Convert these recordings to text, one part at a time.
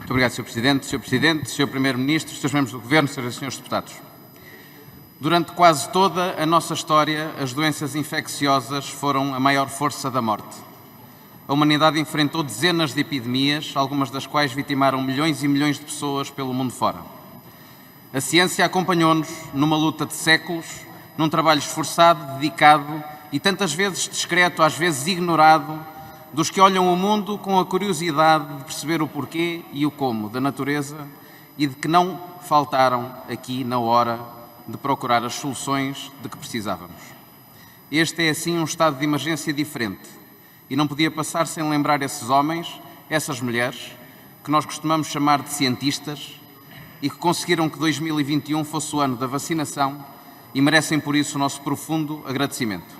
Muito obrigado, Sr. Presidente. Sr. Presidente, Sr. Primeiro-Ministro, Srs. Membros do Governo, Sras. e Srs. Deputados. Durante quase toda a nossa história, as doenças infecciosas foram a maior força da morte. A humanidade enfrentou dezenas de epidemias, algumas das quais vitimaram milhões e milhões de pessoas pelo mundo fora. A ciência acompanhou-nos numa luta de séculos, num trabalho esforçado, dedicado e tantas vezes discreto, às vezes ignorado, dos que olham o mundo com a curiosidade de perceber o porquê e o como da natureza e de que não faltaram aqui na hora de procurar as soluções de que precisávamos. Este é, assim, um estado de emergência diferente e não podia passar sem lembrar esses homens, essas mulheres, que nós costumamos chamar de cientistas e que conseguiram que 2021 fosse o ano da vacinação e merecem por isso o nosso profundo agradecimento.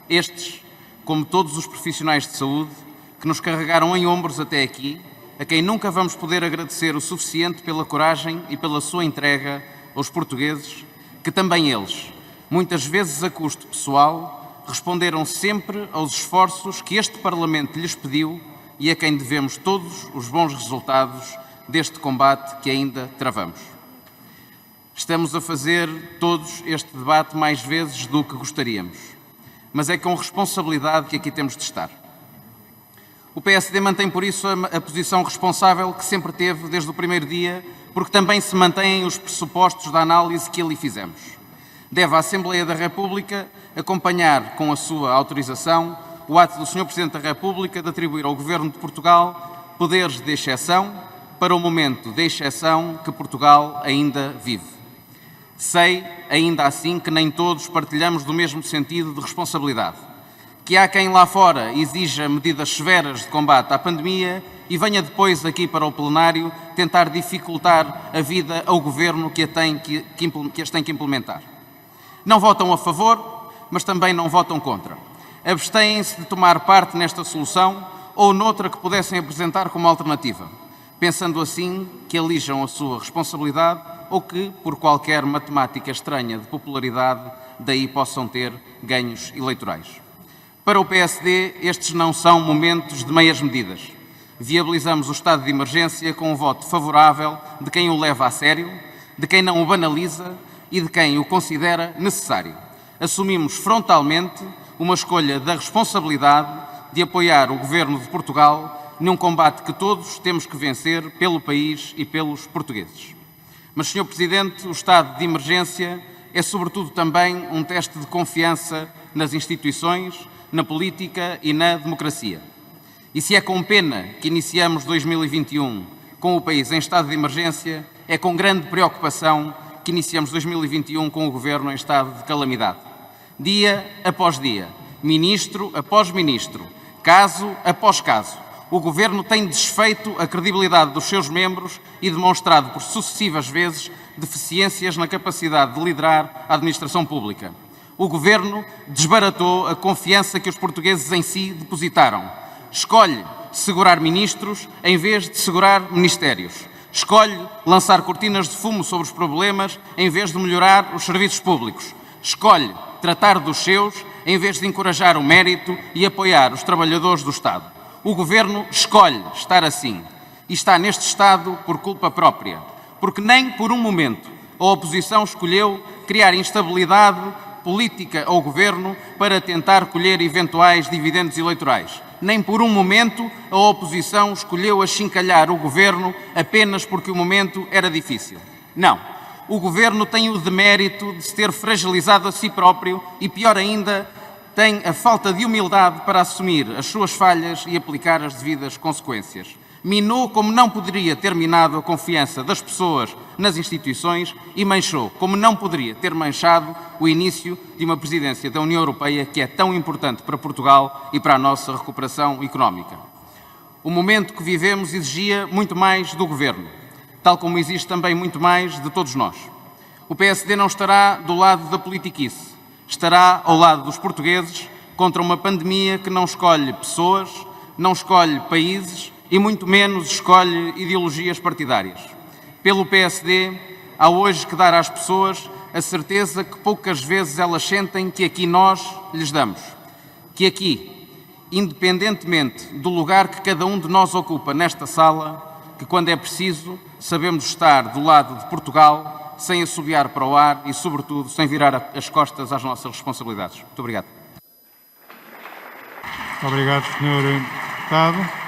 Estes, como todos os profissionais de saúde que nos carregaram em ombros até aqui, a quem nunca vamos poder agradecer o suficiente pela coragem e pela sua entrega aos portugueses, que também eles, muitas vezes a custo pessoal, responderam sempre aos esforços que este Parlamento lhes pediu e a quem devemos todos os bons resultados deste combate que ainda travamos. Estamos a fazer todos este debate mais vezes do que gostaríamos, mas é com responsabilidade que aqui temos de estar. O PSD mantém, por isso, a posição responsável que sempre teve desde o primeiro dia, porque também se mantêm os pressupostos da análise que ali fizemos. Deve a Assembleia da República acompanhar, com a sua autorização, o ato do Sr. Presidente da República de atribuir ao Governo de Portugal poderes de exceção para o momento de exceção que Portugal ainda vive. Sei, ainda assim, que nem todos partilhamos do mesmo sentido de responsabilidade, que há quem lá fora exija medidas severas de combate à pandemia e venha depois aqui para o plenário tentar dificultar a vida ao Governo que as tem que implementar. Não votam a favor, mas também não votam contra. Abstêm-se de tomar parte nesta solução ou noutra que pudessem apresentar como alternativa, pensando assim que alijam a sua responsabilidade ou que, por qualquer matemática estranha de popularidade, daí possam ter ganhos eleitorais. Para o PSD, estes não são momentos de meias medidas. Viabilizamos o estado de emergência com um voto favorável de quem o leva a sério, de quem não o banaliza e de quem o considera necessário. Assumimos frontalmente uma escolha da responsabilidade de apoiar o Governo de Portugal num combate que todos temos que vencer pelo país e pelos portugueses. Mas, Sr. Presidente, o estado de emergência é, sobretudo, também um teste de confiança nas instituições, na política e na democracia. E se é com pena que iniciamos 2021 com o país em estado de emergência, é com grande preocupação que iniciamos 2021 com o Governo em estado de calamidade. Dia após dia, ministro após ministro, caso após caso, o Governo tem desfeito a credibilidade dos seus membros e demonstrado por sucessivas vezes deficiências na capacidade de liderar a administração pública. O Governo desbaratou a confiança que os portugueses em si depositaram. Escolhe segurar ministros em vez de segurar ministérios. Escolhe lançar cortinas de fumo sobre os problemas em vez de melhorar os serviços públicos. Escolhe tratar dos seus em vez de encorajar o mérito e apoiar os trabalhadores do Estado. O Governo escolhe estar assim e está neste estado por culpa própria, porque nem por um momento a oposição escolheu criar instabilidade política ao Governo para tentar colher eventuais dividendos eleitorais. Nem por um momento a oposição escolheu achincalhar o Governo apenas porque o momento era difícil. Não. O Governo tem o demérito de se ter fragilizado a si próprio e, pior ainda, tem a falta de humildade para assumir as suas falhas e aplicar as devidas consequências. Minou como não poderia ter minado a confiança das pessoas nas instituições e manchou como não poderia ter manchado o início de uma presidência da União Europeia que é tão importante para Portugal e para a nossa recuperação económica. O momento que vivemos exigia muito mais do Governo, tal como exige também muito mais de todos nós. O PSD não estará do lado da politiquice, estará ao lado dos portugueses contra uma pandemia que não escolhe pessoas, não escolhe países e muito menos escolhe ideologias partidárias. Pelo PSD, há hoje que dar às pessoas a certeza que poucas vezes elas sentem que aqui nós lhes damos. Que aqui, independentemente do lugar que cada um de nós ocupa nesta sala, que, quando é preciso, sabemos estar do lado de Portugal, sem assobiar para o ar e, sobretudo, sem virar as costas às nossas responsabilidades. Muito obrigado. Obrigado, Sr. Deputado.